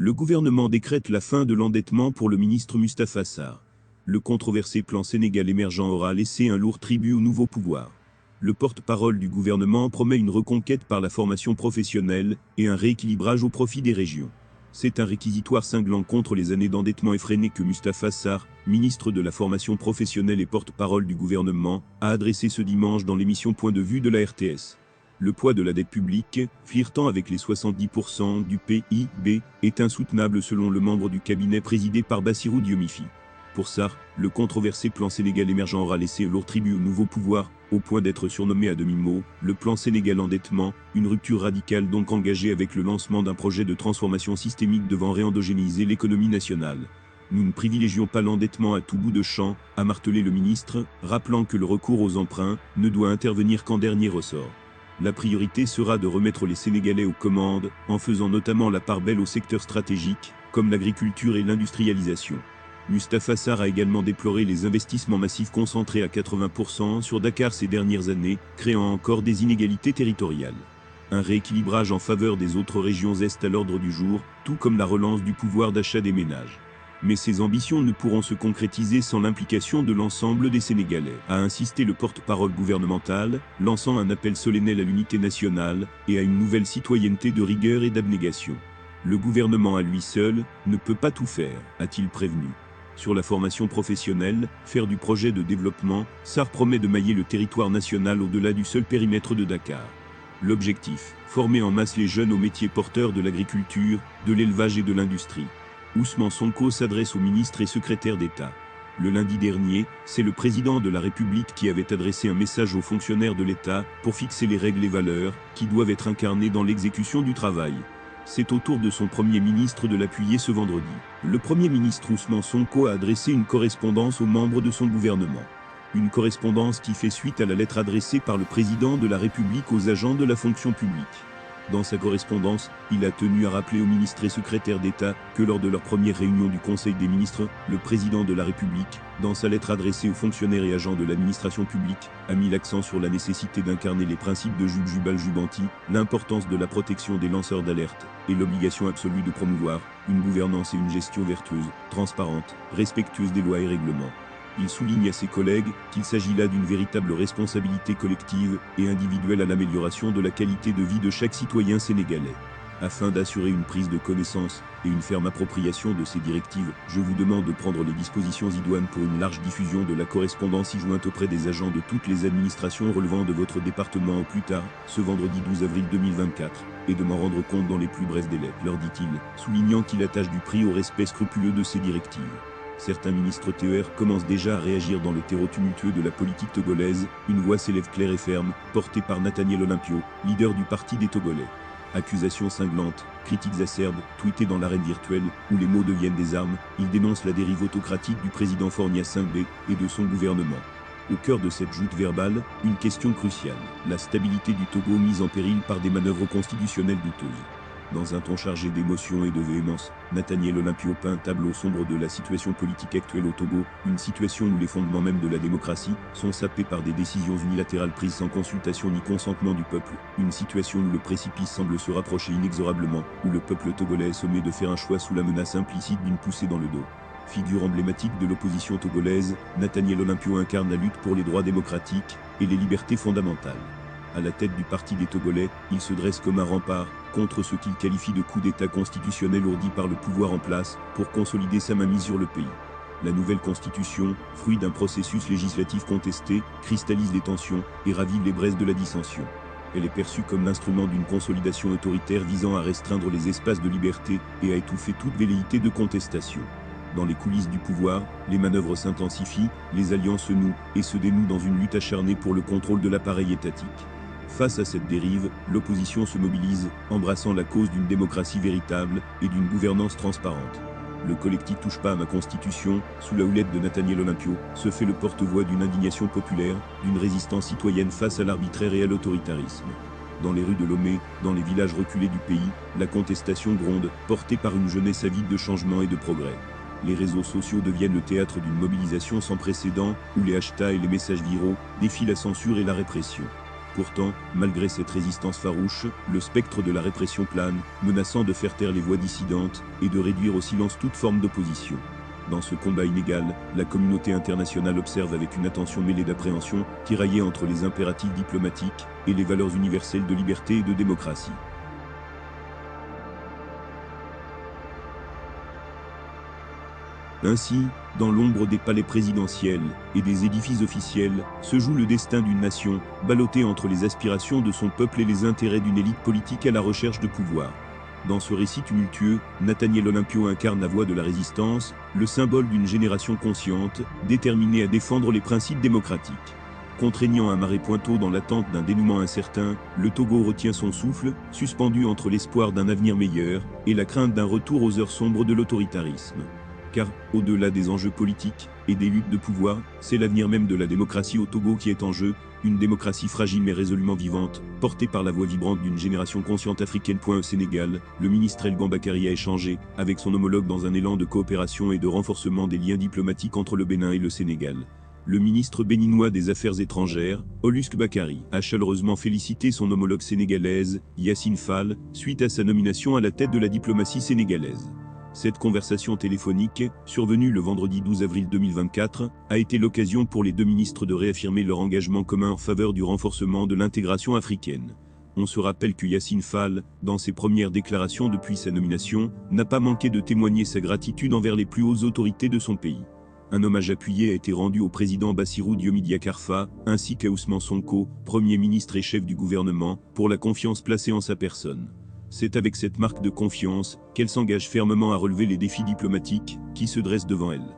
Le gouvernement décrète la fin de l'endettement pour le ministre Mustapha Sarr. Le controversé plan Sénégal émergent aura laissé un lourd tribut au nouveau pouvoir. Le porte-parole du gouvernement promet une reconquête par la formation professionnelle et un rééquilibrage au profit des régions. C'est un réquisitoire cinglant contre les années d'endettement effréné que Mustapha Sarr, ministre de la formation professionnelle et porte-parole du gouvernement, a adressé ce dimanche dans l'émission Point de vue de la RTS. Le poids de la dette publique, flirtant avec les 70% du PIB, est insoutenable selon le membre du cabinet présidé par Bassirou Diomaye. Pour Sarr, le controversé plan Sénégal émergent aura laissé lourd tribut au nouveau pouvoir, au point d'être surnommé à demi-mot le plan Sénégal endettement, une rupture radicale donc engagée avec le lancement d'un projet de transformation systémique devant réendogénéiser l'économie nationale. Nous ne privilégions pas l'endettement à tout bout de champ, a martelé le ministre, rappelant que le recours aux emprunts ne doit intervenir qu'en dernier ressort. La priorité sera de remettre les Sénégalais aux commandes, en faisant notamment la part belle aux secteurs stratégiques, comme l'agriculture et l'industrialisation. Mustapha Sarr a également déploré les investissements massifs concentrés à 80% sur Dakar ces dernières années, créant encore des inégalités territoriales. Un rééquilibrage en faveur des autres régions est à l'ordre du jour, tout comme la relance du pouvoir d'achat des ménages. Mais ces ambitions ne pourront se concrétiser sans l'implication de l'ensemble des Sénégalais, a insisté le porte-parole gouvernemental, lançant un appel solennel à l'unité nationale et à une nouvelle citoyenneté de rigueur et d'abnégation. Le gouvernement à lui seul ne peut pas tout faire, a-t-il prévenu. Sur la formation professionnelle, faire du projet de développement, Sarr promet de mailler le territoire national au-delà du seul périmètre de Dakar. L'objectif, former en masse les jeunes aux métiers porteurs de l'agriculture, de l'élevage et de l'industrie. Ousmane Sonko s'adresse au ministre et secrétaire d'État. Le lundi dernier, c'est le président de la République qui avait adressé un message aux fonctionnaires de l'État pour fixer les règles et valeurs qui doivent être incarnées dans l'exécution du travail. C'est au tour de son Premier ministre de l'appuyer ce vendredi. Le Premier ministre Ousmane Sonko a adressé une correspondance aux membres de son gouvernement. Une correspondance qui fait suite à la lettre adressée par le président de la République aux agents de la fonction publique. Dans sa correspondance, il a tenu à rappeler aux ministres et secrétaires d'État que lors de leur première réunion du Conseil des ministres, le président de la République, dans sa lettre adressée aux fonctionnaires et agents de l'administration publique, a mis l'accent sur la nécessité d'incarner les principes de Jub Jubanti, l'importance de la protection des lanceurs d'alerte, et l'obligation absolue de promouvoir une gouvernance et une gestion vertueuse, transparente, respectueuse des lois et règlements. Il souligne à ses collègues qu'il s'agit là d'une véritable responsabilité collective et individuelle à l'amélioration de la qualité de vie de chaque citoyen sénégalais. Afin d'assurer une prise de connaissance et une ferme appropriation de ces directives, je vous demande de prendre les dispositions idoines pour une large diffusion de la correspondance y-jointe auprès des agents de toutes les administrations relevant de votre département au plus tard, ce vendredi 12 avril 2024, et de m'en rendre compte dans les plus brefs délais, leur dit-il, soulignant qu'il attache du prix au respect scrupuleux de ces directives. Certains ministres TER commencent déjà à réagir dans le terreau tumultueux de la politique togolaise, une voix s'élève claire et ferme, portée par Nathaniel Olympio, leader du parti des Togolais. Accusations cinglantes, critiques acerbes, tweetées dans l'arène virtuelle, où les mots deviennent des armes, il dénonce la dérive autocratique du président Faure Gnassingbé et de son gouvernement. Au cœur de cette joute verbale, une question cruciale, la stabilité du Togo mise en péril par des manœuvres constitutionnelles douteuses. Dans un ton chargé d'émotion et de véhémence, Nathaniel Olympio peint un tableau sombre de la situation politique actuelle au Togo, une situation où les fondements même de la démocratie sont sapés par des décisions unilatérales prises sans consultation ni consentement du peuple, une situation où le précipice semble se rapprocher inexorablement, où le peuple togolais est sommé de faire un choix sous la menace implicite d'une poussée dans le dos. Figure emblématique de l'opposition togolaise, Nathaniel Olympio incarne la lutte pour les droits démocratiques et les libertés fondamentales. À la tête du parti des Togolais, il se dresse comme un rempart contre ce qu'il qualifie de coup d'État constitutionnel ourdi par le pouvoir en place pour consolider sa mainmise sur le pays. La nouvelle constitution, fruit d'un processus législatif contesté, cristallise les tensions et ravive les braises de la dissension. Elle est perçue comme l'instrument d'une consolidation autoritaire visant à restreindre les espaces de liberté et à étouffer toute velléité de contestation. Dans les coulisses du pouvoir, les manœuvres s'intensifient, les alliances se nouent et se dénouent dans une lutte acharnée pour le contrôle de l'appareil étatique. Face à cette dérive, l'opposition se mobilise, embrassant la cause d'une démocratie véritable et d'une gouvernance transparente. Le collectif Touche pas à ma constitution, sous la houlette de Nathaniel Olympio, se fait le porte-voix d'une indignation populaire, d'une résistance citoyenne face à l'arbitraire et à l'autoritarisme. Dans les rues de Lomé, dans les villages reculés du pays, la contestation gronde, portée par une jeunesse avide de changement et de progrès. Les réseaux sociaux deviennent le théâtre d'une mobilisation sans précédent, où les hashtags et les messages viraux défient la censure et la répression. Pourtant, malgré cette résistance farouche, le spectre de la répression plane, menaçant de faire taire les voix dissidentes et de réduire au silence toute forme d'opposition. Dans ce combat inégal, la communauté internationale observe avec une attention mêlée d'appréhension, tiraillée entre les impératifs diplomatiques et les valeurs universelles de liberté et de démocratie. Ainsi, dans l'ombre des palais présidentiels et des édifices officiels, se joue le destin d'une nation, ballottée entre les aspirations de son peuple et les intérêts d'une élite politique à la recherche de pouvoir. Dans ce récit tumultueux, Nathaniel Olympio incarne la voix de la résistance, le symbole d'une génération consciente, déterminée à défendre les principes démocratiques. Contraignant un marais pointeau dans l'attente d'un dénouement incertain, le Togo retient son souffle, suspendu entre l'espoir d'un avenir meilleur et la crainte d'un retour aux heures sombres de l'autoritarisme. Car, au-delà des enjeux politiques et des luttes de pouvoir, c'est l'avenir même de la démocratie au Togo qui est en jeu, une démocratie fragile mais résolument vivante, portée par la voix vibrante d'une génération consciente africaine. Au Sénégal, le ministre El Gambakari a échangé avec son homologue dans un élan de coopération et de renforcement des liens diplomatiques entre le Bénin et le Sénégal. Le ministre béninois des Affaires étrangères, Olusegun Bakari, a chaleureusement félicité son homologue sénégalaise, Yacine Fall, suite à sa nomination à la tête de la diplomatie sénégalaise. Cette conversation téléphonique, survenue le vendredi 12 avril 2024, a été l'occasion pour les deux ministres de réaffirmer leur engagement commun en faveur du renforcement de l'intégration africaine. On se rappelle que Yacine Fall, dans ses premières déclarations depuis sa nomination, n'a pas manqué de témoigner sa gratitude envers les plus hautes autorités de son pays. Un hommage appuyé a été rendu au président Bassirou Diomaye Diakhar, ainsi qu'à Ousmane Sonko, Premier ministre et chef du gouvernement, pour la confiance placée en sa personne. C'est avec cette marque de confiance qu'elle s'engage fermement à relever les défis diplomatiques qui se dressent devant elle.